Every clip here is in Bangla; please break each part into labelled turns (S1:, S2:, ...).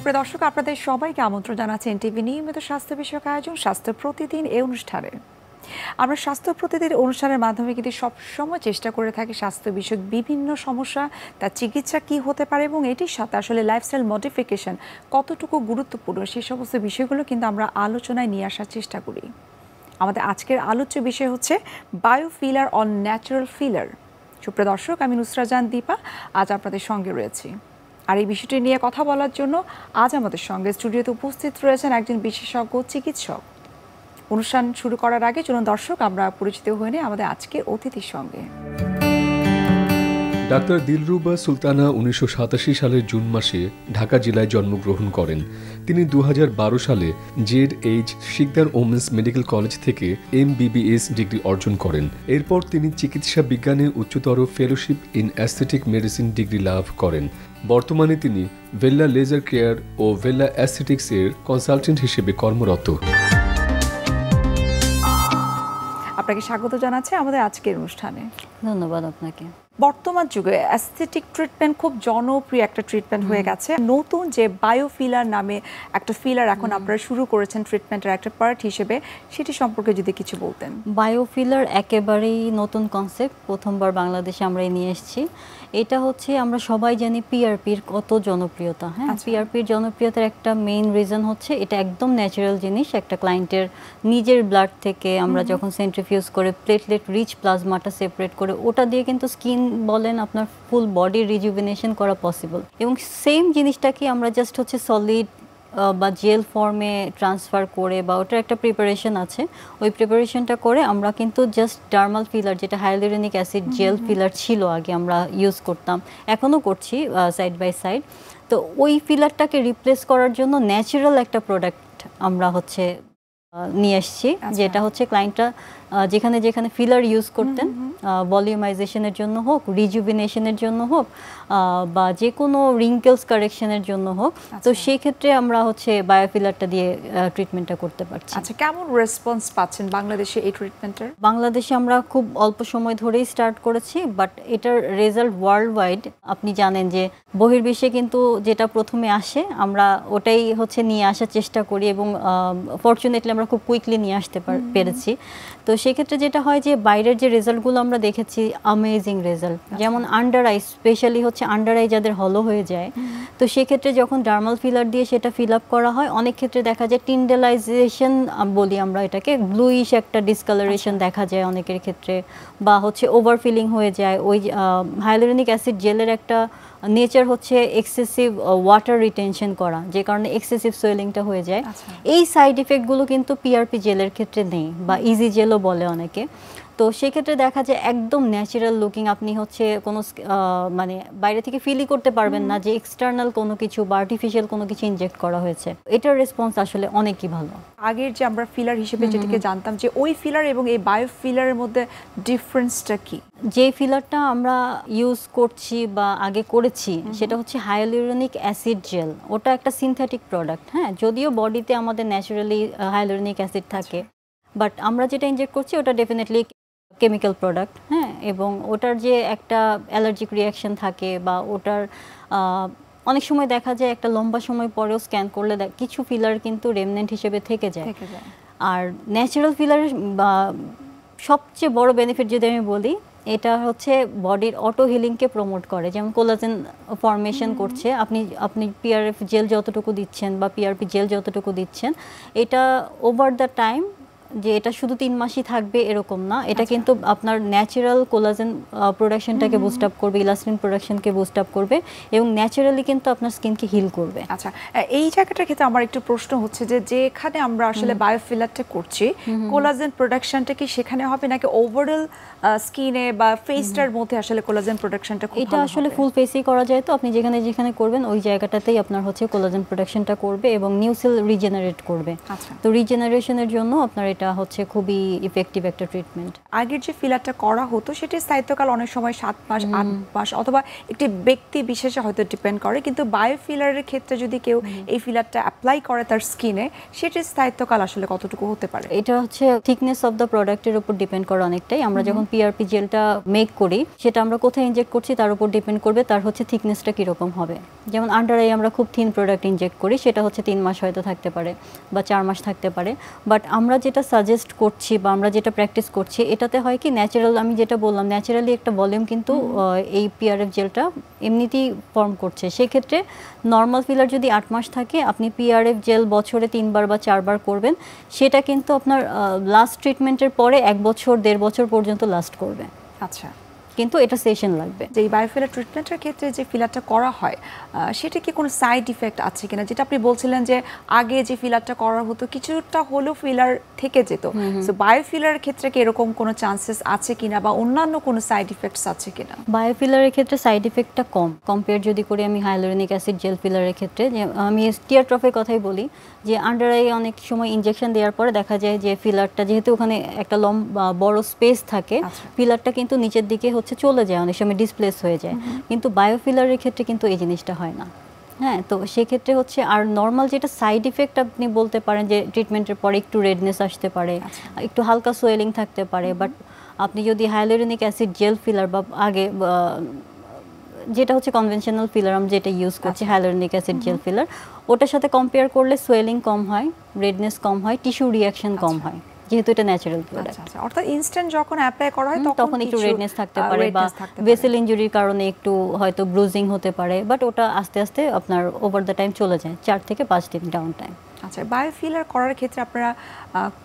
S1: সুপ্রিয় দর্শক, আপনাদের সবাইকে আমন্ত্রণ জানাচ্ছি এনটিভি নিয়মিত স্বাস্থ্য বিষয়ক আয়োজন স্বাস্থ্য প্রতিদিন এই অনুষ্ঠানে। আমরা স্বাস্থ্য প্রতিদিন অনুষ্ঠানের মাধ্যমে কিন্তু সবসময় চেষ্টা করে থাকি স্বাস্থ্য বিষয়ক বিভিন্ন সমস্যা, তার চিকিৎসা কি হতে পারে এবং এটির সাথে আসলে লাইফস্টাইল মডিফিকেশন কতটুকু গুরুত্বপূর্ণ সেই সমস্ত বিষয়গুলো কিন্তু আমরা আলোচনায় নিয়ে আসার চেষ্টা করি। আমাদের আজকের আলোচ্য বিষয় হচ্ছে বায়োফিলার অন ন্যাচারাল ফিলার। সুপ্রিয় দর্শক, আমি নুসরা জাহান দীপা আজ আপনাদের সঙ্গে রয়েছি। আর এই বিষয়টি নিয়ে কথা বলার জন্য আজ আমাদের সঙ্গে স্টুডিওতে উপস্থিত রয়েছেন একজন বিশেষজ্ঞ চিকিৎসক। অনুষ্ঠান শুরু করার আগে চলুন দর্শক আমরা পরিচিত হয়ে নিই আমাদের আজকের অতিথির সঙ্গে।
S2: ডাক্তার দিলরুবা সুলতানা 1987 সালের জুন মাসে ঢাকা জেলায় জন্মগ্রহণ করেন। তিনি 2012 সালে Z H. Sikder women's medical college থেকে MBBS ডিগ্রি অর্জন করেন। এরপর তিনি চিকিৎসা বিজ্ঞানে উচ্চতর fellowship in aesthetic medicine degree লাভ করেন। বর্তমানে তিনি ভেল্লা লেজার কেয়ার ও ভেল্লা অ্যাস্থেটিক্স এর কনসালটেন্ট হিসেবে কর্মরত।
S1: আপনাকে স্বাগত জানাচ্ছি আমাদের আজকের অনুষ্ঠানে।
S3: ধন্যবাদ আপনাকে।
S1: বর্তমান যুগে অ্যাস্থেটিক ট্রিটমেন্ট খুব জনপ্রিয় একটা ট্রিটমেন্ট হয়ে গেছে। নতুন যে বায়োফিলার নামে একটা ফিলার এখন আপনারা শুরু করেছেন ট্রিটমেন্টের একটা পার্ট হিসেবে, সেটি সম্পর্কে যদি কিছু বলতেন।
S3: বায়োফিলার একেবারেই নতুন কনসেপ্ট, প্রথমবার বাংলাদেশে আমরা নিয়ে এসেছি। এটা হচ্ছে আমরা সবাই জানি পিআরপির কত জনপ্রিয়তা। হ্যাঁ, পিআরপির জনপ্রিয়তার একটা মেইন রিজন হচ্ছে এটা একদম ন্যাচারাল জিনিস। একটা ক্লায়েন্টের নিজের ব্লাড থেকে আমরা যখন সেন্ট্রিফিউজ করে প্লেটলেট রিচ প্লাজমাটা সেপারেট করে ওটা দিয়ে কিন্তু স্কিন বলেন আপনার ফুল বডি রিজুভিনেশন করা পসিবল। এবং সেম জিনিসটাকে আমরা জাস্ট হচ্ছে সলিড বা জেল ফর্মে ট্রান্সফার করে বা ওটার একটা প্রিপারেশন আছে, ওই প্রিপারেশনটা করে আমরা কিন্তু জাস্ট ডার্মাল ফিলার, যেটা হাইলোরিনিক অ্যাসিড জেল ফিলার ছিল আগে আমরা ইউজ করতাম, এখনও করছি সাইড বাই সাইড। তো ওই ফিলারটাকে রিপ্লেস করার জন্য ন্যাচারাল একটা প্রোডাক্ট আমরা হচ্ছে নিয়ে এসছি, যেটা হচ্ছে ক্লায়েন্টরা যেখানে যেখানে ফিলার ইউজ করতেন ভলিউমাইজেশনের জন্য হোক, রিজুভিনেশনের জন্য হোক, বা যে কোনো রিঙ্কেলস কারেকশনের জন্য হোক, তো সেই ক্ষেত্রে আমরা হচ্ছে বায়োফিলারটা দিয়ে ট্রিটমেন্টটা করতে পারছি।
S1: আচ্ছা, কেমন রেসপন্স পাচ্ছেন বাংলাদেশে এই ট্রিটমেন্টের?
S3: বাংলাদেশে আমরা খুব অল্প সময় ধরেই স্টার্ট করেছি, বাট এটার রেজাল্ট ওয়ার্ল্ড ওয়াইড আপনি জানেন যে বহির্বিশ্বে কিন্তু যেটা প্রথমে আসে আমরা ওটাই হচ্ছে নিয়ে আসার চেষ্টা করি এবং ফরচুনেটলি আমরা খুব কুইকলি নিয়ে আসতে পেরেছি। তো সেক্ষেত্রে যেটা হয় যে বাইরের যে রেজাল্টগুলো আমরা দেখেছি অ্যামেজিং রেজাল্ট, যেমন আন্ডার আই, স্পেশালি হচ্ছে আন্ডার আই যাদের হলো হয়ে যায়, তো সেক্ষেত্রে যখন ডার্মাল ফিলার দিয়ে সেটা ফিল আপ করা হয় অনেক ক্ষেত্রে দেখা যায় টিন্ডেলাইজেশন বলি আমরা এটাকে, ব্লুইশ একটা ডিসকালারেশন দেখা যায় অনেকের ক্ষেত্রে, বা হচ্ছে ওভারফিলিং হয়ে যায়। ওই হাইলোরিনিক অ্যাসিড জেলের একটা নেচার হচ্ছে এক্সেসিভ ওয়াটার রিটেনশন করা, যে কারণে এক্সেসিভ সোয়েলিংটা হয়ে যায়। এই সাইড ইফেক্টগুলো কিন্তু পিআরপি জেলের ক্ষেত্রে নেই, বা ইজি জেলও বলে অনেকে। তো সেক্ষেত্রে দেখা যায় একদম ন্যাচারাল লুকিং, আপনি হচ্ছে কোনো মানে বাইরে থেকে ফিলই করতে পারবেন না যে এক্সটার্নাল কোনো কিছু বা আর্টিফিশিয়াল কোনো কিছু ইনজেক্ট করা হয়েছে। এটার রেসপন্স আসলে অনেকই ভালো।
S1: আগের যে আমরা ফিলার হিসেবে যেটাকে জানতাম, যে ওই ফিলার এবং এই বায়োফিলারের মধ্যে ডিফারেন্সটা কি?
S3: যে ফিলারটা আমরা ইউজ করছি বা আগে করেছি সেটা হচ্ছে হাইলোরিনিক অ্যাসিড জেল। ওটা একটা সিনথেটিক প্রোডাক্ট। হ্যাঁ, যদিও বডিতে আমাদের ন্যাচারালি হাইলোরিনিক অ্যাসিড থাকে, বাট আমরা যেটা ইনজেক্ট করছি ওটা ডেফিনেটলি কেমিক্যাল প্রোডাক্ট। হ্যাঁ, এবং ওটার যে একটা অ্যালার্জিক রিয়াকশন থাকে বা ওটার অনেক সময় দেখা যায় একটা লম্বা সময় পরেও স্ক্যান করলে কিছু ফিলার কিন্তু রেমনেন্ট হিসেবে থেকে যায়। আর ন্যাচারাল ফিলারের সবচেয়ে বড় বেনিফিট যদি আমি বলি, এটা হচ্ছে বডির অটো হিলিংকে প্রমোট করে। যেমন কোলাজেন ফর্মেশন করছে, আপনি পিআরএফ জেল যতটুকু দিচ্ছেন বা পিআরপি জেল যতটুকু দিচ্ছেন, এটা ওভার দ্য টাইম যে এটা শুধু 3 মাসই থাকবে এরকম না, এটা কিন্তু আপনার ন্যাচারাল কোলাজেন প্রোডাকশনটাকে বুস্ট আপ করবে, ইলাস্টিন প্রোডাকশনকে বুস্ট আপ করবে এবং ন্যাচারালি কিন্তু আপনার স্কিনকে হিল করবে।
S1: আচ্ছা, এই জায়গাটার ক্ষেত্রে আমার একটু প্রশ্ন হচ্ছে যে যেখানে আমরা আসলে বায়োফিলারটা করছি, কোলাজেন প্রোডাকশনটা কি সেখানে হবে নাকি ওভারঅল স্কিনে বা ফেসটার মধ্যে আসলে কোলাজেন প্রোডাকশনটা খুব ভালো হবে?
S3: এটা আসলে ফুল ফেসেই করা যায়। তো আপনি যেখানে যেখানে করবেন ওই জায়গাটাতেই আপনার হচ্ছে কোলাজেন প্রোডাকশনটা করবে এবং নিউ সেল রিজেনারেট করবে। তো রিজেনারেশনের জন্য আপনার এটা এটা হচ্ছে খুবই ইফেক্টিভ একটা ট্রিটমেন্ট।
S1: আগের যে ফিলারটা করা হতো সেটির স্থায়িত্বকাল অনেক সময় 7 মাস 8 মাস অথবা একটি ব্যক্তি বিশেষে হয়তো ডিপেন্ড করে, কিন্তু বায়োফিলারের ক্ষেত্রে যদি কেউ এই ফিলারটা অ্যাপ্লাই করে তার স্কিনে, সেটির স্থায়িত্বকাল আসলে কতটুকু হতে পারে?
S3: এটা হচ্ছে থিকনেস অফ দ্য প্রোডাক্টের উপর ডিপেন্ড করে অনেকটাই। আমরা যখন পিআরপি জেলটা মেক করি সেটা আমরা কোথায় ইনজেক্ট করছি তার উপর ডিপেন্ড করবে তার হচ্ছে থিকনেসটা কীরকম হবে। যেমন আন্ডার আই আমরা খুব থিন প্রোডাক্ট ইনজেক্ট করি, সেটা হচ্ছে 3 মাস হয়তো থাকতে পারে বা 4 মাস থাকতে পারে। বাট আমরা যেটা সাজেস্ট করছি বা আমরা যেটা প্র্যাকটিস করছি এটাতে হয় কি ন্যাচারাল, আমি যেটা বললাম ন্যাচারালি একটা ভলিউম কিন্তু এই পিআরএফ জেলটা এমনিতেই ফর্ম করছে। সেক্ষেত্রে নর্মাল ফিলার যদি 8 মাস থাকে, আপনি পিআরএফ জেল বছরে 3 বার বা 4 বার করবেন, সেটা কিন্তু আপনার লাস্ট ট্রিটমেন্টের পরে 1 বছর 1.5 বছর পর্যন্ত লাস্ট করবে।
S1: আচ্ছা,
S3: কিন্তু এটা সেশন লাগবে।
S1: যে এই বায়োফিলার ট্রিটমেন্টের ক্ষেত্রে যে ফিলারটা করা হয় সেটা কি কোনো সাইড ইফেক্ট আছে কিনা? যেটা আপনি বলছিলেন যে আগে যে ফিলারটা করা হতো কিছুটা হলেও ফিলার থেকে যেত, সো বায়োফিলারের ক্ষেত্রে কি এরকম কোনো চান্সেস আছে কিনা বা অন্যান্য কোনো সাইড ইফেক্টস আছে কিনা?
S3: বায়োফিলারের ক্ষেত্রে সাইড ইফেক্টটা কম কম্পেয়ার যদি করি আমি হাইলোরিনিক অ্যাসিড জেল ফিলারের ক্ষেত্রে। যে আমি টিয়ার ট্রফের কথাই বলি, যে আন্ডার আই অনেক সময় ইনজেকশন দেওয়ার পরে দেখা যায় যে ফিলারটা যেহেতু ওখানে একটা বড় স্পেস থাকে, ফিলারটা কিন্তু নিচের দিকে হচ্ছে চলে যায়, অনেক সময় ডিসপ্লেস হয়ে যায়। কিন্তু বায়োফিলারের ক্ষেত্রে কিন্তু এই জিনিসটা হয় না। হ্যাঁ, তো সেক্ষেত্রে হচ্ছে আর নর্মাল যেটা সাইড ইফেক্ট আপনি বলতে পারেন যে ট্রিটমেন্টের পরে একটু রেডনেস আসতে পারে, একটু হালকা সোয়েলিং থাকতে পারে। বাট আপনি যদি হাইলোরিনিক অ্যাসিড জেল ফিলার বা আগে যেটা হচ্ছে কনভেনশনাল ফিলার আমরা যেটা ইউজ করছি হাইলোরিনিক অ্যাসিড জেল ফিলার, ওটার সাথে কম্পেয়ার করলে সোয়েলিং কম হয়, রেডনেস কম হয়, টিস্যু রিঅ্যাকশন কম হয়, যেহেতু এটা ন্যাচারাল প্রোডাক্ট।
S1: অর্থাৎ ইনস্ট্যান্ট যখন অ্যাপ্লাই করা হয়
S3: তখন একটু রেডনেস থাকতে পারে বা ভেসেল ইনজুরির কারণে একটু হয়তো ব্রুজিং হতে পারে, বাট ওটা আস্তে আস্তে আপনার ওভার দ্য টাইম চলে যায়, 4 থেকে 5 দিন ডাউন টাইম।
S1: আচ্ছা, বায়োফিলার করার ক্ষেত্রে আপনারা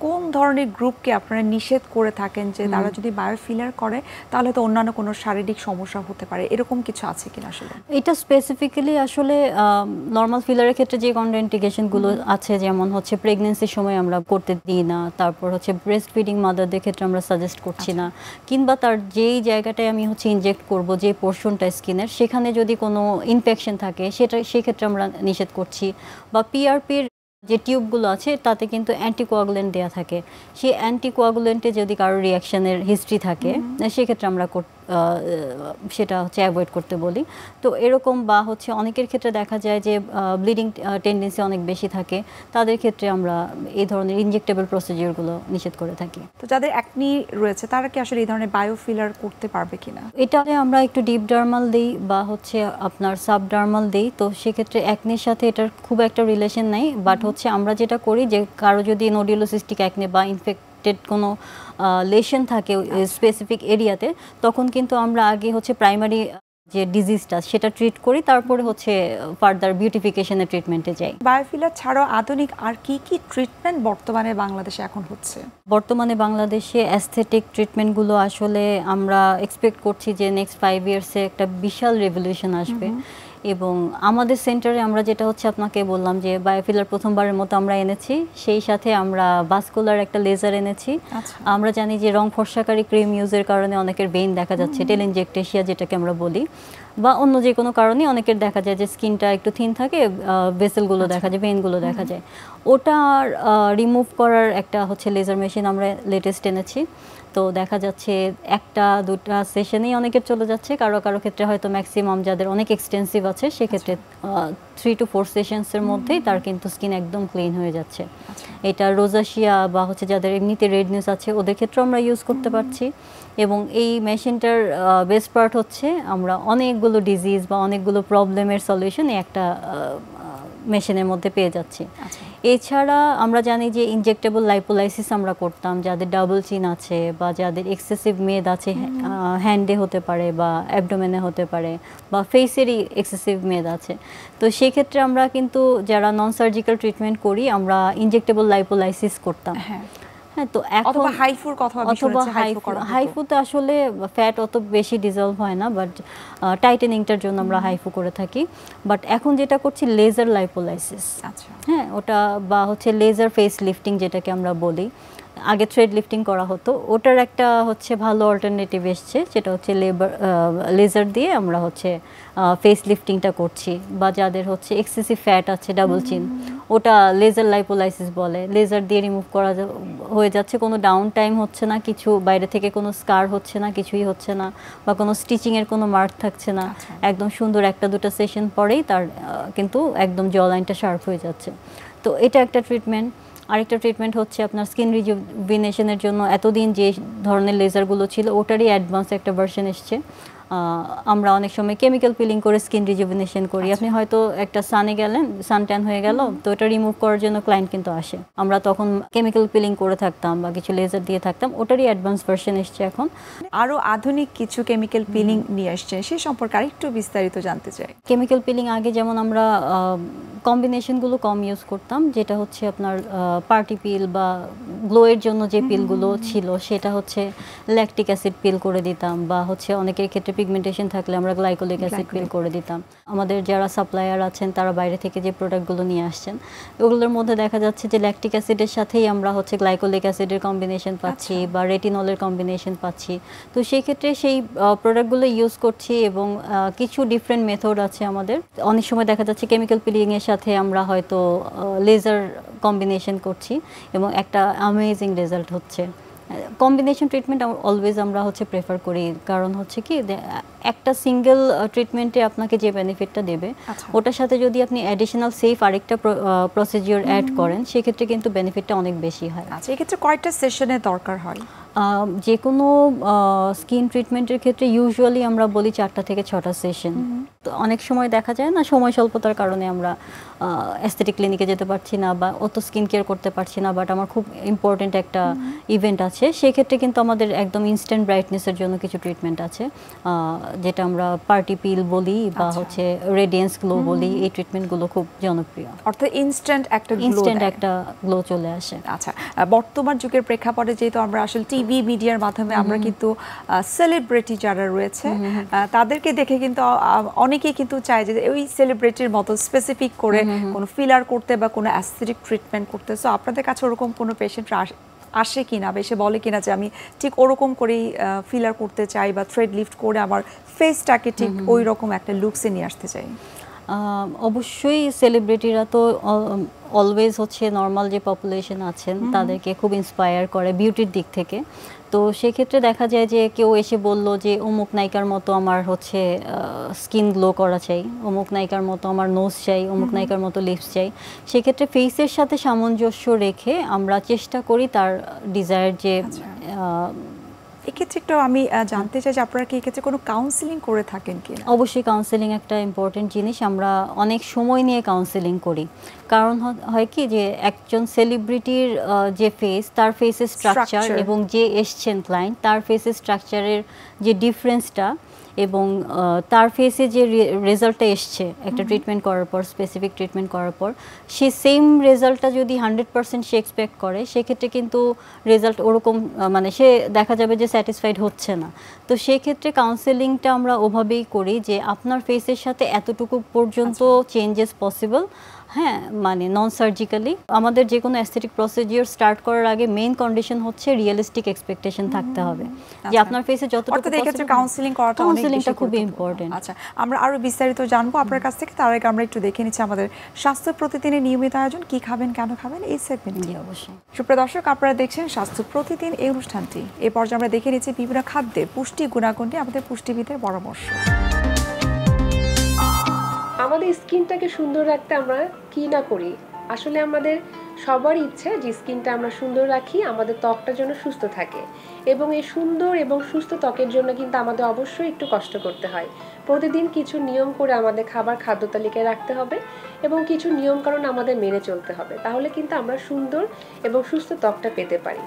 S1: কোন ধরনের গ্রুপকে আপনারা নিষেধ করে থাকেন যে তারা যদি বায়োফিলার করে তাহলে তো অন্যান্য কোনো শারীরিক সমস্যা হতে পারে, এরকম কিছু আছে কিনা? আসলে
S3: এটা স্পেসিফিক্যালি আসলে নর্মাল ফিলারের ক্ষেত্রে যে কন্ট্রাইন্ডিকেশনগুলো আছে, যেমন হচ্ছে প্রেগনেন্সির সময় আমরা করতে দিই না, তারপর হচ্ছে ব্রেস্ট ফিডিং মাদারদের ক্ষেত্রে আমরা সাজেস্ট করছি না, কিংবা তার যেই জায়গাটায় আমি হচ্ছে ইনজেক্ট করব যে পোর্শনটা স্কিনের সেখানে যদি কোনো ইনফেকশন থাকে সেক্ষেত্রে আমরা নিষেধ করছি। বা পিআরপির যে টিউবগুলো আছে তাতে কিন্তু অ্যান্টিকোয়াগুলেন্ট দেওয়া থাকে, সেই অ্যান্টিকোয়াগুলেন্টে যদি কারোর রিয়াকশনের হিস্ট্রি থাকে সেক্ষেত্রে আমরা সেটা হচ্ছে অ্যাভয়েড করতে বলি। তো এরকম বা হচ্ছে অনেকের ক্ষেত্রে দেখা যায় যে ব্লিডিং টেন্ডেন্সি অনেক বেশি থাকে, তাদের ক্ষেত্রে আমরা এই ধরনের ইনজেক্টেবল প্রসিডিওরগুলো নিষেধ করে থাকি।
S1: তো যাদের অ্যাকনি রয়েছে তারা কি আসলে এই ধরনের বায়োফিলার করতে পারবে কিনা?
S3: এটা আমরা একটু ডিপ ডার্মাল দিই বা হচ্ছে আপনার সাবডার্মাল দিই, তো সেক্ষেত্রে অ্যাকনির সাথে এটার খুব একটা রিলেশন নাই। বাট হচ্ছে আমরা যেটা করি যে কারো যদি নোডিউলোসিস্টিক অ্যাকনে বা ইনফেক্টেড কোনো লেশন থাকে স্পেসিফিক এরিয়াতে, তখন কিন্তু আমরা আগে হচ্ছে প্রাইমারি যে ডিজিজটা সেটা ট্রিট করি, তারপরে হচ্ছে ফার্দার বিউটিফিকেশনের ট্রিটমেন্টে যাই।
S1: বায়োফিলার ছাড়াও আধুনিক আর কি কি ট্রিটমেন্ট বর্তমানে বাংলাদেশে এখন হচ্ছে?
S3: বর্তমানে বাংলাদেশে অ্যাস্থেটিক ট্রিটমেন্টগুলো আসলে আমরা এক্সপেক্ট করছি যে নেক্সট 5 ইয়ার্সে একটা বিশাল রেভলিউশন আসবে। এবং আমাদের সেন্টারে আমরা যেটা হচ্ছে আপনাকে বললাম যে বায়োফিলার প্রথমবারের মতো আমরা এনেছি, সেই সাথে আমরা ভাস্কুলার একটা লেজার এনেছি। আমরা জানি যে রং ফর্সাকারী ক্রিম ইউজের কারণে অনেকের ভেইন দেখা যাচ্ছে, টেলেনজেকটেশিয়া যেটাকে আমরা বলি, বা অন্য যে কোনো কারণে অনেকের দেখা যায় যে স্কিনটা একটু থিন থাকে, ভেসেলগুলো দেখা যায়, ভেইনগুলো দেখা যায়, ওটা রিমুভ করার একটা হচ্ছে লেজার মেশিন আমরা লেটেস্ট এনেছি। তো দেখা যাচ্ছে 1-2 সেশনেই অনেকের চলে যাচ্ছে, কারো কারো ক্ষেত্রে হয়তো ম্যাক্সিমাম যাদের অনেক এক্সটেন্সিভ আছে সেক্ষেত্রে 3 to 4 সেশনসের মধ্যেই তার কিন্তু স্কিন একদম ক্লিন হয়ে যাচ্ছে। এটা রোজাশিয়া বা হচ্ছে যাদের এমনিতে রেডনেস আছে ওদের ক্ষেত্রেও আমরা ইউজ করতে পারছি। এবং এই মেশিনটার বেস্ট পার্ট হচ্ছে আমরা অনেকগুলো ডিজিজ বা অনেকগুলো প্রবলেমের সলিউশন একটা মেশিনের মধ্যে পেয়ে যাচ্ছি। এছাড়া আমরা জানি যে ইনজেক্টেবল লাইপোলাইসিস আমরা করতাম যাদের ডাবল চিন আছে বা যাদের এক্সেসিভ মেদ আছে, হ্যান্ডে হতে পারে বা অ্যাবডোমেনে হতে পারে বা ফেসেরই এক্সেসিভ মেদ আছে। তো সেক্ষেত্রে আমরা কিন্তু যারা নন সার্জিক্যাল ট্রিটমেন্ট করি আমরা ইনজেক্টেবল লাইপোলাইসিস করতাম। হ্যাঁ, তো
S1: অথবা হাইফুর কথা আমি শুনেছি,
S3: হাইফুতে আসলে ফ্যাট অত বেশি ডিজলভ হয় না, বাট টাইটেনিংটার জন্য আমরা হাইফু করে থাকি। বাট এখন যেটা করছি লেজার লাইপোলাইসিস। হ্যাঁ, ওটা বা হচ্ছে লেজার ফেস লিফটিং যেটাকে আমরা বলি। আগে থ্রেড লিফটিং করা হতো, ওটার একটা হচ্ছে ভালো অল্টারনেটিভ এসছে, যেটা হচ্ছে লেজার দিয়ে আমরা হচ্ছে ফেস লিফটিংটা করছি। বা যাদের হচ্ছে এক্সেসিভ ফ্যাট আছে, ডাবল চিন, ওটা লেজার লাইপোলাইসিস বলে, লেজার দিয়ে রিমুভ করা হয়ে যাচ্ছে, কোনো ডাউন টাইম হচ্ছে না, কিছু বাইরে থেকে কোনো স্কার হচ্ছে না, কিছুই হচ্ছে না, বা কোনো স্টিচিংয়ের কোনো মার্ক থাকছে না। একদম সুন্দর একটা দুটো সেশন পরেই তার কিন্তু একদম জ লাইনটা শার্প হয়ে যাচ্ছে। তো এটা একটা ট্রিটমেন্ট। আরেকটা ট্রিটমেন্ট হচ্ছে আপনার স্কিন রিজুভিনেশনের জন্য এতদিন যে ধরনের লেজারগুলো ছিল ওটারই অ্যাডভান্স একটা ভার্সন এসছে। আমরা অনেক সময় কেমিক্যাল পিলিং করে স্কিন রিজুভিনেশন করি। আপনি হয়তো একটা সানে গেলেন, সান ট্যান হয়ে গেল, তো এটা রিমুভ করার জন্য ক্লায়েন্ট কিন্তু আসে। আমরা তখন কেমিক্যাল পিলিং করে থাকতাম বা কিছু লেজার দিয়ে থাকতাম, ওটারই অ্যাডভান্স ভার্সন এসছে এখন।
S1: আরো আধুনিক কিছু কেমিক্যাল পিলিং নিয়ে আসছেন, সেই সম্পর্কে আরেকটু বিস্তারিত জানতে চাই।
S3: কেমিক্যাল পিলিং আগে যেমন আমরা কম্বিনেশনগুলো কম ইউজ করতাম, যেটা হচ্ছে আপনার পার্টি পিল বা গ্লোয়ের জন্য যে পিলগুলো ছিল সেটা হচ্ছে ল্যাকটিক অ্যাসিড পিল করে দিতাম, বা হচ্ছে অনেকের ক্ষেত্রে পিগমেন্টেশন থাকলে আমরা গ্লাইকোলিক অ্যাসিড পিল করে দিতাম। আমাদের যারা সাপ্লায়ার আছেন তারা বাইরে থেকে যে প্রোডাক্টগুলো নিয়ে আসছেন ওগুলোর মধ্যে দেখা যাচ্ছে যে ল্যাকটিক অ্যাসিডের সাথেই আমরা হচ্ছে গ্লাইকোলিক অ্যাসিডের কম্বিনেশন পাচ্ছি বা রেটিনলের কম্বিনেশন পাচ্ছি। তো সেই ক্ষেত্রে সেই প্রোডাক্টগুলো ইউজ করছি এবং কিছু ডিফারেন্ট মেথড আছে আমাদের। অনেক সময় দেখা যাচ্ছে কেমিক্যাল পিলিংয়ের সাথে আমরা হয়তো লেজার কম্বিনেশন করছি এবং একটা অ্যামেজিং রেজাল্ট হচ্ছে। কম্বিনেশন ট্রিটমেন্ট অলওয়েজ আমরা হচ্ছে প্রেফার করি, কারণ হচ্ছে কি একটা সিঙ্গেল ট্রিটমেন্টে আপনাকে যে বেনিফিটটা দেবে ওটার সাথে যদি আপনি অ্যাডিশনাল সেফ আরেকটা প্রসিডিওর অ্যাড করেন সেক্ষেত্রে কিন্তু বেনিফিটটা অনেক বেশি হয়।
S1: আচ্ছা, এক্ষেত্রে কয়টা সেশনের দরকার হয়?
S3: যে কোনো স্কিন ট্রিটমেন্টের ক্ষেত্রে ইউজুয়ালি আমরা বলি 4টা থেকে 6টা সেশন। তো অনেক সময় দেখা যায় না, সময় স্বল্পতার কারণে আমরা অ্যাস্থেটিক ক্লিনিকে যেতে পারছি না বা অত স্কিন কেয়ার করতে পারছি না, বাট আমার খুব ইম্পর্টেন্ট একটা ইভেন্ট আছে, সেক্ষেত্রে কিন্তু আমাদের একদম ইনস্ট্যান্ট ব্রাইটনেসের জন্য কিছু ট্রিটমেন্ট আছে, যেটা আমরা পার্টি পিল বলি বা হচ্ছে রেডিয়েন্স গ্লো বলি। এই ট্রিটমেন্টগুলো খুব জনপ্রিয়,
S1: অর্থাৎ ইনস্ট্যান্ট একটা
S3: গ্লো চলে আসে।
S1: আচ্ছা, বর্তমান যুগের প্রেক্ষাপটে যেহেতু আমরা আসলে টিভি মিডিয়ার মাধ্যমে আমরা কিন্তু সেলিব্রিটি যারা রয়েছে তাদেরকে দেখে কিন্তু অনেকেই কিন্তু চায় যে ওই সেলিব্রিটির মতো স্পেসিফিক করে কোনো ফিলার করতে বা কোনো অ্যাস্থেটিক ট্রিটমেন্ট করতে। সো আপনাদের কাছে ওরকম কোনো পেশেন্ট আসে কিনা বা এসে বলে কিনা যে আমি ঠিক ওরকম করেই ফিলার করতে চাই বা থ্রেড লিফট করে আমার ফেসটাকে ঠিক ওই রকম একটা লুকসে নিয়ে আসতে চাই?
S3: অবশ্যই সেলিব্রিটিরা তো অলওয়েজ হচ্ছে নর্মাল যে পপুলেশন আছেন তাদেরকে খুব ইন্সপায়ার করে বিউটির দিক থেকে। তো সেক্ষেত্রে দেখা যায় যে কেউ এসে বলল যে অমুক নায়িকার মতো আমার হচ্ছে স্কিন গ্লো করা চাই, অমুক নায়িকার মতো আমার নোজ চাই, অমুক নায়িকার মতো লিপস চাই। সেক্ষেত্রে ফেসের সাথে সামঞ্জস্য রেখে আমরা চেষ্টা করি তার ডিজায়ার যে
S1: এক্ষেত্রে একটু আমি জানতে চাই যে আপনারা কি এক্ষেত্রে কোনো কাউন্সিলিং করে থাকেন কি?
S3: অবশ্যই কাউন্সিলিং একটা ইম্পর্টেন্ট জিনিস, আমরা অনেক সময় নিয়ে কাউন্সিলিং করি। কারণ হয় কি যে একজন সেলিব্রিটির যে ফেস, তার ফেসের স্ট্রাকচার এবং যে এসছেন ক্লায়েন্ট তার ফেসের স্ট্রাকচারের যে ডিফারেন্সটা এবং তার ফেসে যে রেজাল্টটা এসছে একটা ট্রিটমেন্ট করার পর, স্পেসিফিক ট্রিটমেন্ট করার পর, সে সেম রেজাল্টটা যদি 100% সে এক্সপেক্ট করে সেক্ষেত্রে কিন্তু রেজাল্ট ওরকম মানে সে দেখা যাবে যে স্যাটিসফাইড হচ্ছে না। তো সেক্ষেত্রে কাউন্সেলিংটা আমরা ওভাবেই করি যে আপনার ফেসের সাথে এতটুকু পর্যন্ত চেঞ্জেস পসিবল, হ্যাঁ, মানে নন সার্জিক্যালি। আমাদের যে কোনো অ্যাস্থেটিক প্রসিডিওর স্টার্ট করার আগে মেইন কন্ডিশন হচ্ছে রিয়েলিস্টিক এক্সপেকটেশন থাকতে হবে যে আপনার ফেসে যতটুকু পসিবল
S1: কাউন্সেলিং করাটা
S3: কাউন্সেলিংটা খুব ইম্পর্টেন্ট।
S1: আচ্ছা, আমরা আরো বিস্তারিত জানবো আপনার কাছ থেকে, তার আগে আমরা একটু দেখে নিচ্ছি আমাদের স্বাস্থ্য প্রতিদিনের নিয়মিত আয়োজন কি খাবেন কেন খাবেন এই সেগমেন্টে।
S3: অবশ্যই
S1: সুপ্রিয় দর্শক, আপনারা দেখছেন স্বাস্থ্য প্রতিদিন এই অনুষ্ঠানটি। এই পর্যায়ে আমরা দেখে নিচ্ছি বিভিন্ন খাদ্যের পুষ্টি গুণাগুণ নিয়ে আমাদের পুষ্টিবিদের পরামর্শ।
S4: আমাদের স্কিনটাকে সুন্দর রাখতে আমরা কি না করি, আসলে আমাদের সবারই ইচ্ছে যে স্কিনটা আমরা সুন্দর রাখি, আমাদের ত্বকটা যেন সুস্থ থাকে। এবং এই সুন্দর এবং সুস্থ ত্বকের জন্য কিন্তু আমাদের অবশ্যই একটু কষ্ট করতে হয়। প্রতিদিন কিছু নিয়ম করে আমাদের খাদ্য তালিকায় রাখতে হবে এবং কিছু নিয়মকানুন আমাদের মেনে চলতে হবে, তাহলে কিন্তু আমরা সুন্দর এবং সুস্থ ত্বকটা পেতে পারি।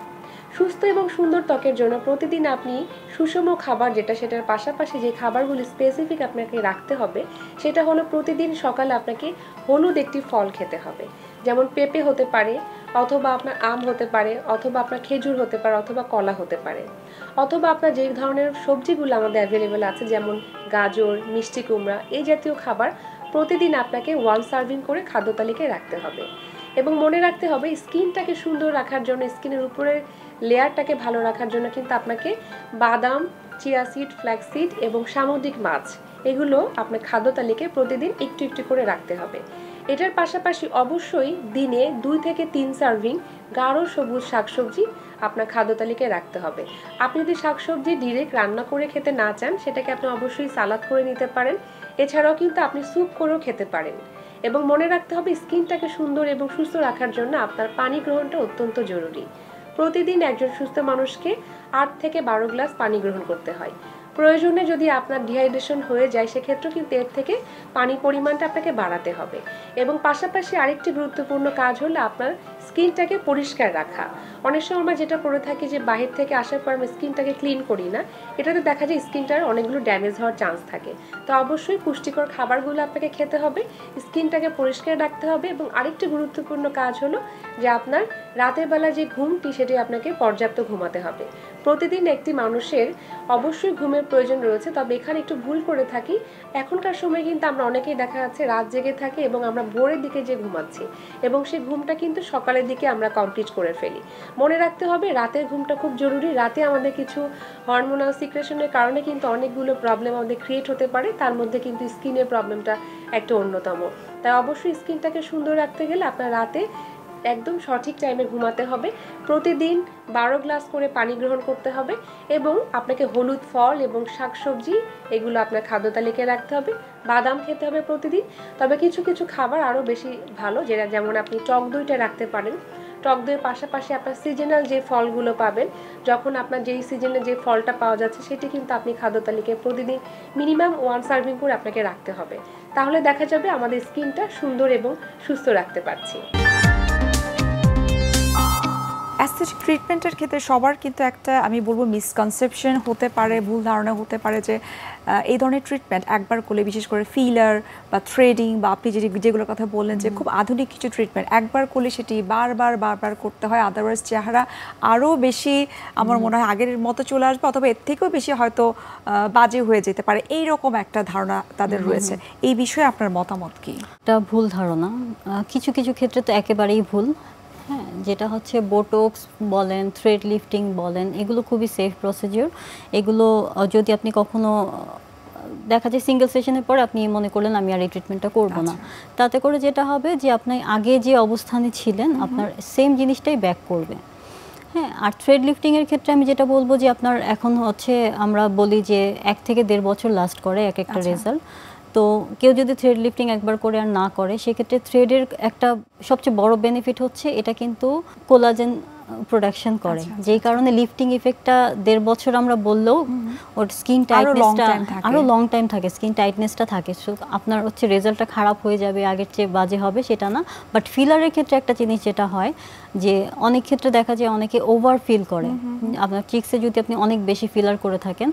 S4: সুস্থ এবং সুন্দর ত্বকের জন্য প্রতিদিন আপনি সুষম খাবার, যেটা সেটার পাশাপাশি যে খাবারগুলি স্পেসিফিক আপনাকে রাখতে হবে সেটা হলো প্রতিদিন সকালে আপনাকে হলুদ একটি ফল খেতে হবে। যেমন পেঁপে হতে পারে, অথবা আপনার আম হতে পারে, অথবা আপনার খেজুর হতে পারে, অথবা কলা হতে পারে, অথবা আপনার যে ধরনের সবজিগুলো আমাদের অ্যাভেলেবেল আছে যেমন গাজর, মিষ্টি কুমড়া, এই জাতীয় খাবার প্রতিদিন আপনাকে 1 সার্ভিং করে খাদ্য তালিকায় রাখতে হবে। এবং মনে রাখতে হবে স্কিনটাকে সুন্দর রাখার জন্য, স্কিনের উপরের লেয়ারটাকে ভালো রাখার জন্য কিন্তু আপনাকে বাদাম, চিয়া সিড, ফ্ল্যাক্স সিড এবং সামুদ্রিক মাছ এগুলো আপনার খাদ্য তালিকায় প্রতিদিন একটু একটু করে রাখতে হবে। এটার পাশাপাশি অবশ্যই দিনে 2 থেকে 3 সার্ভিং গাঢ় সবুজ শাকসবজি আপনার খাদ্য তালিকায় রাখতে হবে। আপনি যদি শাকসবজি ডিরেক্ট রান্না করে খেতে না চান, সেটাকে আপনি অবশ্যই সালাদ করে নিতে পারেন। এছাড়াও কিন্তু আপনি স্যুপ করেও খেতে পারেন। এবং মনে রাখতে হবে স্কিনটাকে সুন্দর এবং সুস্থ রাখার জন্য আপনার পানি গ্রহণটা অত্যন্ত জরুরি। প্রতিদিন একজন সুস্থ মানুষকে 8 থেকে 12 গ্লাস পানি গ্রহণ করতে হয়। প্রয়োজনে যদি আপনার ডিহাইড্রেশন হয়ে যায়, সেক্ষেত্রে কিন্তু এর থেকে পানির পরিমাণটা আপনাকে বাড়াতে হবে। এবং পাশাপাশি আরেকটি গুরুত্বপূর্ণ কাজ হলো আপনার স্কিনটাকে পরিষ্কার রাখা। অনেক সময় আমরা যেটা করে থাকি যে বাহির থেকে আসার পর আমরা স্কিনটাকে ক্লিন করি না, এটাতে দেখা যায় স্কিনটার অনেকগুলো ড্যামেজ হওয়ার চান্স থাকে। তো অবশ্যই পুষ্টিকর খাবারগুলো আপনাকে খেতে হবে, স্কিনটাকে পরিষ্কার রাখতে হবে। এবং আরেকটি গুরুত্বপূর্ণ কাজ হলো যে আপনার রাতের বেলা যে ঘুমটি, সেটি আপনাকে পর্যাপ্ত ঘুমাতে হবে। প্রতিদিন একটি মানুষের অবশ্যই ঘুমের প্রয়োজন রয়েছে, তবে এখানে একটু ভুল করে থাকি। এখনকার সময় কিন্তু আমরা অনেকেই দেখা যাচ্ছে রাত জেগে থাকি এবং আমরা ভোরের দিকে যে ঘুমাচ্ছি, এবং সেই ঘুমটা কিন্তু সকালের দিকে আমরা কমপ্লিট করে ফেলি। মনে রাখতে হবে রাতের ঘুমটা খুব জরুরি। রাতে আমাদের কিছু হরমোনাল সিক্রেশনের কারণে কিন্তু অনেকগুলো প্রবলেম আমাদের ক্রিয়েট হতে পারে, তার মধ্যে কিন্তু স্কিনের প্রবলেমটা একটা অন্যতম। তাই অবশ্যই স্কিনটাকে সুন্দর রাখতে গেলে আপনার রাতে একদম সঠিক টাইমে ঘুমাতে হবে। প্রতিদিন 12 গ্লাস করে পানি গ্রহণ করতে হবে এবং আপনাকে হলুদ ফল এবং শাকসবজি এগুলো আপনার খাদ্য তালিকায় রাখতে হবে। বাদাম খেতে হবে প্রতিদিন। তবে কিছু কিছু খাবার আরও বেশি ভালো, যেমন আপনি টক দইটা রাখতে পারেন। টক দইয়ের পাশাপাশি আপনার সিজনাল যে ফলগুলো পাবেন, যখন আপনার যেই সিজনে যে ফলটা পাওয়া যাচ্ছে, সেটি কিন্তু আপনি খাদ্য তালিকায় প্রতিদিন মিনিমাম 1 সার্ভিং করে আপনাকে রাখতে হবে। তাহলে দেখা যাবে আমাদের স্কিনটা সুন্দর এবং সুস্থ রাখতে পারছি।
S1: অ্যাস্থেটিক ট্রিটমেন্টের ক্ষেত্রে সবার কিন্তু একটা আমি বলবো মিসকনসেপশন হতে পারে, ভুল ধারণা হতে পারে যে এই ধরনের ট্রিটমেন্ট একবার করলে, বিশেষ করে ফিলার বা থ্রেডিং বা আপনি যেগুলোর কথা বললেন যে খুব আধুনিক কিছু ট্রিটমেন্ট একবার করলে সেটি বারবার করতে হয়, আদারওয়াইজ চেহারা আরও বেশি আমার মনে হয় আগের মতো চলে আসবে, অথবা এর থেকেও বেশি হয়তো বাজে হয়ে যেতে পারে, এইরকম একটা ধারণা তাদের রয়েছে। এই বিষয়ে আপনার মতামত কি?
S3: এটা ভুল ধারণা, কিছু কিছু ক্ষেত্রে তো একেবারেই ভুল। হ্যাঁ, যেটা হচ্ছে বোটক্স বলেন, থ্রেড লিফটিং বলেন, এগুলো খুবই সেফ প্রসিডিওর। এগুলো যদি আপনি কখনো দেখা যায় সিঙ্গেল সেশনের পরে আপনি মনে করলেন আমি আর এই ট্রিটমেন্টটা করবো না, তাতে করে যেটা হবে যে আপনি আগে যে অবস্থানে ছিলেন আপনার সেম জিনিসটাই ব্যাক করবে। হ্যাঁ, আর থ্রেড লিফটিংয়ের ক্ষেত্রে আমি যেটা বলবো যে আপনার এখন হচ্ছে আমরা বলি যে 1 থেকে 1.5 বছর লাস্ট করে এক একটা রেজাল্ট। তো কেউ যদি থ্রেড লিফটিং একবার করে আর না করে, সেক্ষেত্রে থ্রেডের একটা সবচেয়ে বড় বেনিফিট হচ্ছে এটা কিন্তু কোলাজেন প্রোডাকশন করে, যেই কারণে লিফটিং ইফেক্টটা 1.5 বছর আমরা বললেও ওর স্কিন টাইটনেসটা আরও লং টাইম থাকে, স্কিন টাইটনেসটা থাকে। সো আপনার হচ্ছে রেজাল্টটা খারাপ হয়ে যাবে, আগের চেয়ে বাজে হবে সেটা না। বাট ফিলারের ক্ষেত্রে একটা জিনিস যেটা হয় যে অনেক ক্ষেত্রে দেখা যায় অনেকে ওভার ফিল করে। আপনার চিক্সে যদি আপনি অনেক বেশি ফিলার করে থাকেন,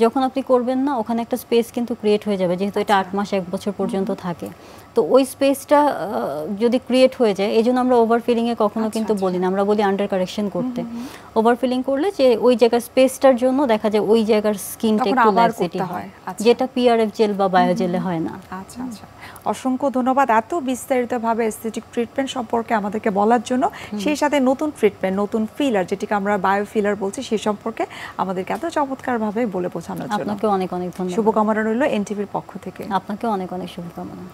S3: যখন আপনি করবেন না ওখানে একটা স্পেস কিন্তু ক্রিয়েট হয়ে যাবে, যেহেতু এটা 8 মাস 1 বছর পর্যন্ত থাকে। তো ওই স্পেসটা যদি ক্রিয়েট হয়ে যায়, এই জন্য আমরা ওভারফিলিংয়ে কখনো কিন্তু বলি না, আমরা বলি আন্ডার কারেকশন করতে। ওভারফিলিং করলে যে ওই জায়গার স্পেসটার জন্য দেখা যায় ওই জায়গার স্কিনটা একটু ল্যাক্সিটি হয়, যেটা পিআরএফ জেল বা বায়োজেলে হয় না।
S1: আচ্ছা আচ্ছা, অসংখ্য ধন্যবাদ এত বিস্তারিতভাবে এস্থেটিক ট্রিটমেন্ট সম্পর্কে আমাদেরকে বলার জন্য, সেই সাথে নতুন ট্রিটমেন্ট, নতুন ফিলার যেটিকে আমরা বায়োফিলার বলছি, সেই সম্পর্কে আমাদেরকে এত চমৎকারভাবে বলে বোঝানোর জন্য
S3: আপনাকে অনেক অনেক ধন্যবাদ।
S1: শুভকামনা রইল এনটিভির পক্ষ থেকে।
S3: আপনাকে অনেক অনেক শুভকামনা।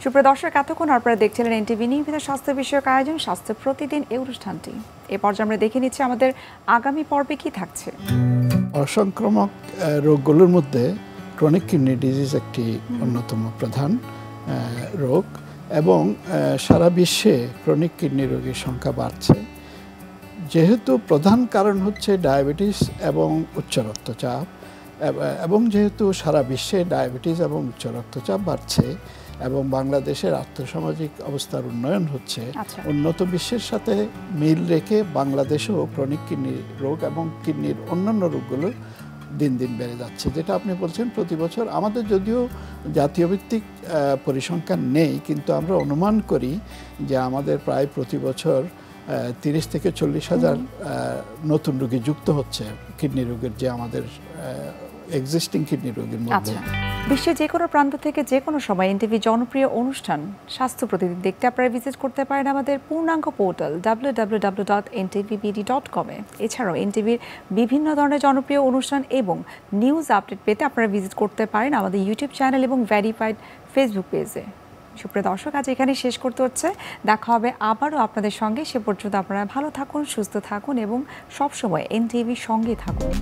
S1: সুপ্রিয় দর্শক, এতক্ষণ আপনারা দেখছিলেন এনটিভি নিয়মিত স্বাস্থ্য বিষয়ক আয়োজন স্বাস্থ্য প্রতিদিন এই অনুষ্ঠানটি। এ পর্যায়ে আমরা দেখে নিচ্ছি আমাদের আগামী পর্বে কি থাকছে।
S5: অসংক্রামক রোগগুলোর মধ্যে ক্রনিক কিডনি ডিজিজ একটি অন্যতম প্রধান রোগ, এবং সারা বিশ্বে ক্রনিক কিডনি রোগীর সংখ্যা বাড়ছে। যেহেতু প্রধান কারণ হচ্ছে ডায়াবেটিস এবং উচ্চ রক্তচাপ, এবং যেহেতু সারা বিশ্বে ডায়াবেটিস এবং উচ্চ রক্তচাপ বাড়ছে এবং বাংলাদেশের আর্থসামাজিক অবস্থার উন্নয়ন হচ্ছে, উন্নত বিশ্বের সাথে মিল রেখে বাংলাদেশেও ক্রনিক কিডনি রোগ এবং কিডনির অন্যান্য রোগগুলো দিন দিন বেড়ে যাচ্ছে। যেটা আপনি বলছেন প্রতি বছর, আমাদের যদিও জাতীয় ভিত্তিক পরিসংখ্যান নেই, কিন্তু আমরা অনুমান করি যে আমাদের প্রায় প্রতি বছর 30 থেকে 40 হাজার নতুন রোগী যুক্ত হচ্ছে কিডনি রোগের, যে আমাদের এক্সিস্টিং কিডনি রোগীর মধ্যে।
S1: বিশ্বের যে কোনো প্রান্ত থেকে যে কোনো সময় এনটিভি জনপ্রিয় অনুষ্ঠান স্বাস্থ্য প্রতিদিন দেখতে আপনারা ভিজিট করতে পারেন আমাদের পূর্ণাঙ্গ পোর্টাল www.ntvbd.com এছাড়াও এনটিভির বিভিন্ন ধরনের জনপ্রিয় অনুষ্ঠান এবং নিউজ আপডেট পেতে আপনারা ভিজিট করতে পারেন আমাদের ইউটিউব চ্যানেল এবং ভেরিফাইড ফেসবুক পেজে। সুপ্রিয় দর্শক, আজ এখানে শেষ করতে হচ্ছে। দেখা হবে আবারও আপনাদের সঙ্গে। সে পর্যন্ত আপনারা ভালো থাকুন, সুস্থ থাকুন এবং সবসময় এনটিভির সঙ্গে থাকুন।